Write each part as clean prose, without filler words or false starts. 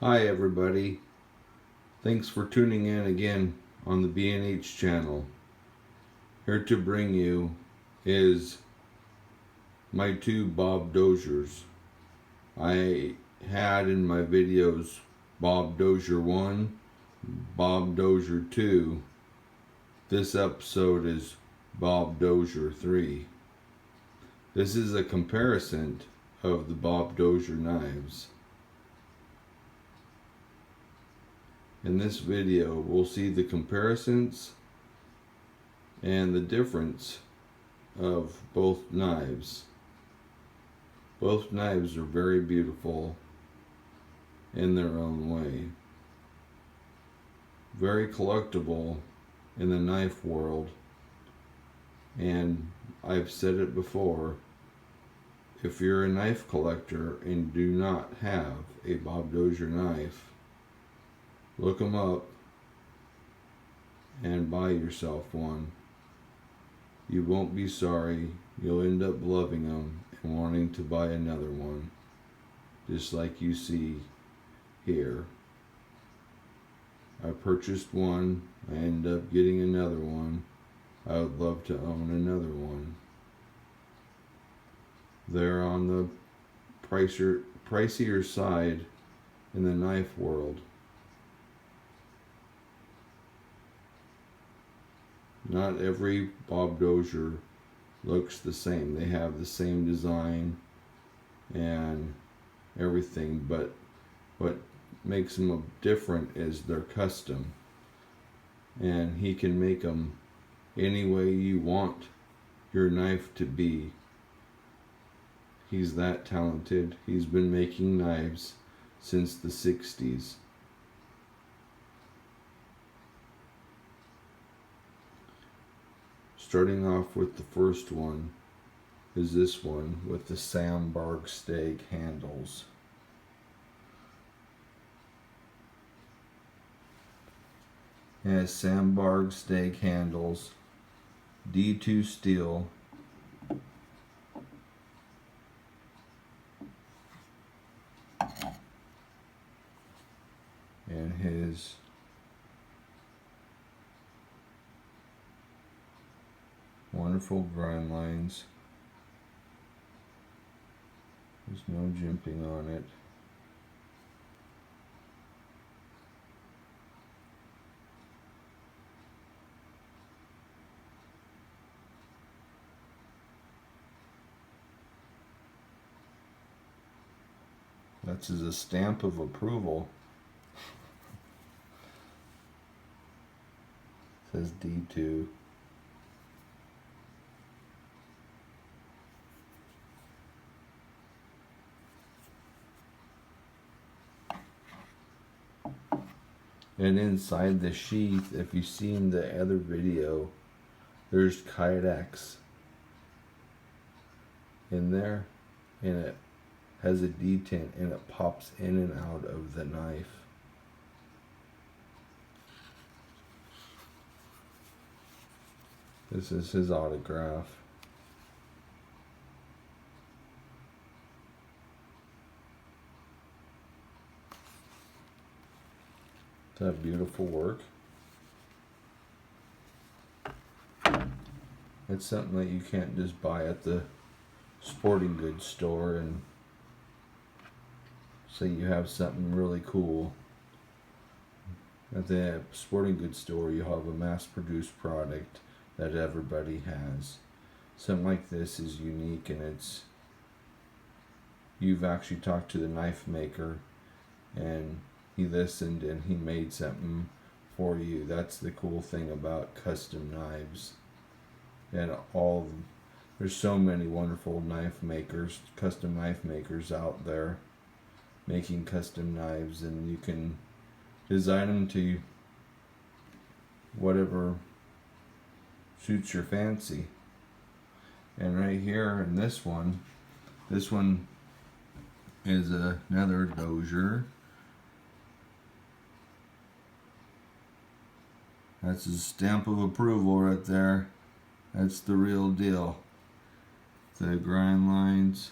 Hi everybody, thanks for tuning in again on the B&H channel. Here to bring you is my two Bob Doziers. I had in my videos Bob Dozier 1, Bob Dozier 2. This episode is Bob Dozier 3. This is a comparison of the Bob Dozier knives. In this video, we'll see the comparisons and the difference of both knives. Both knives are very beautiful in their own way. Very collectible in the knife world. And I've said it before, if you're a knife collector and do not have a Bob Dozier knife, look them up and buy yourself one. You won't be sorry. You'll end up loving them and wanting to buy another one, just like you see here. I purchased one. I ended up getting another one. I would love to own another one. They're on the pricier side in the knife world. Not every Bob Dozier looks the same. They have the same design and everything, but what makes them different is they're custom. And he can make them any way you want your knife to be. He's that talented. He's been making knives since the 60s. Starting off with the first one is this one with the sandbar stake handles. It has sandbar stake handles, D2 steel, and his wonderful grind lines. There's no jimping on it. That's a stamp of approval. It says D2. And inside the sheath, if you've seen the other video, there's Kydex in there, and it has a detent and it pops in and out of the knife. This is his autograph. Is that beautiful work? It's something that you can't just buy at the sporting goods store and say you have something really cool. At the sporting goods store, you have a mass-produced product that everybody has. Something like this is unique, and you've actually talked to the knife maker and he listened and he made something for you. That's the cool thing about custom knives. And there's so many wonderful knife makers, custom knife makers out there making custom knives, and you can design them to whatever suits your fancy. And right here in this one is another Dozier. That's his stamp of approval right there. That's the real deal. The grind lines,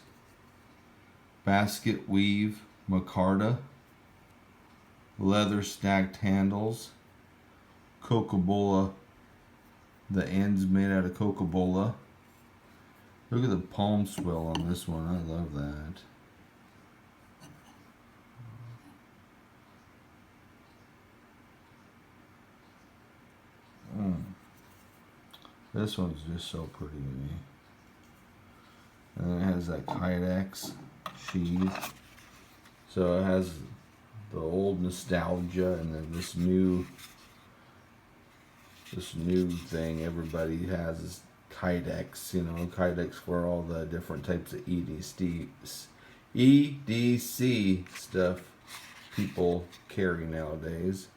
basket weave, micarta, leather stacked handles, Coca-Cola, the ends made out of Coca-Cola. Look at the palm swell on this one. I love that. This one's just so pretty to me. And then it has that Kydex sheath. So it has the old nostalgia and then this new thing everybody has is Kydex, you know, Kydex for all the different types of EDC stuff people carry nowadays.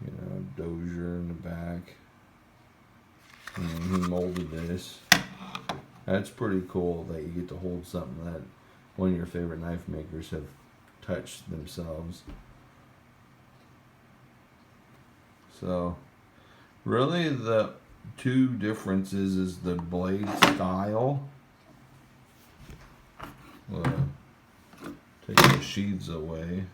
You know, Dozier in the back. And he molded this. That's pretty cool that you get to hold something that one of your favorite knife makers have touched themselves. So, really the two differences is the blade style. Take the sheaths away.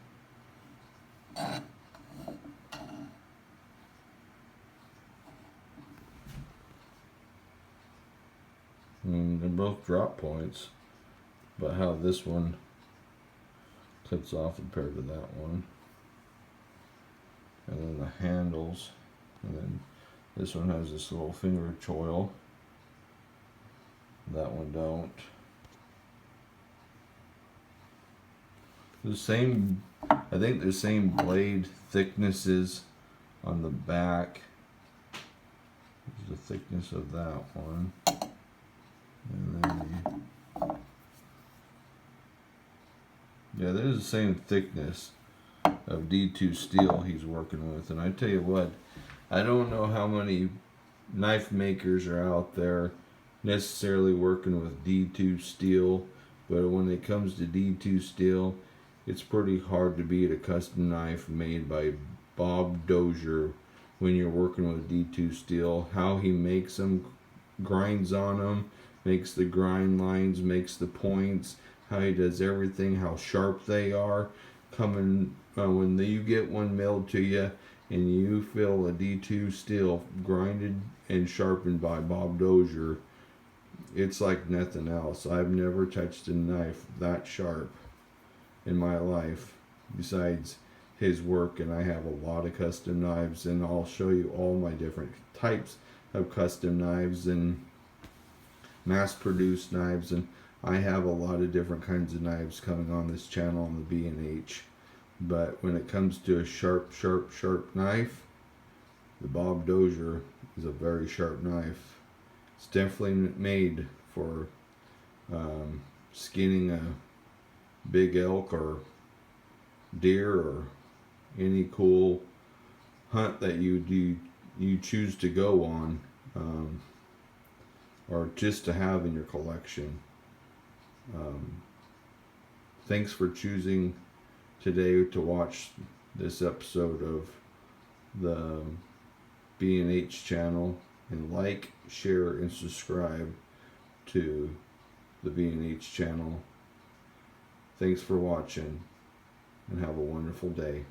And they're both drop points, but how this one clips off compared to that one. And then the handles, and then this one has this little finger choil. That one don't. The same, I think the same blade thicknesses on the back. This is the thickness of that one. And then yeah, there's the same thickness of D2 steel he's working with. And I tell you what, I don't know how many knife makers are out there necessarily working with D2 steel, but when it comes to D2 steel, it's pretty hard to beat a custom knife made by Bob Dozier when you're working with D2 steel. How he makes them, grinds on them, makes the grind lines, makes the points, how he does everything, how sharp they are. Coming when you get one mailed to you and you feel a D2 steel grinded and sharpened by Bob Dozier, it's like nothing else. I've never touched a knife that sharp in my life besides his work, and I have a lot of custom knives, and I'll show you all my different types of custom knives and mass-produced knives, and I have a lot of different kinds of knives coming on this channel on the B&H. But when it comes to a sharp knife, the Bob Dozier is a very sharp knife. It's definitely made for skinning a big elk or deer or any cool hunt that you choose to go on, or just to have in your collection. Thanks for choosing today to watch this episode of the B&H channel, and like, share, and subscribe to the B&H channel. Thanks for watching, and have a wonderful day.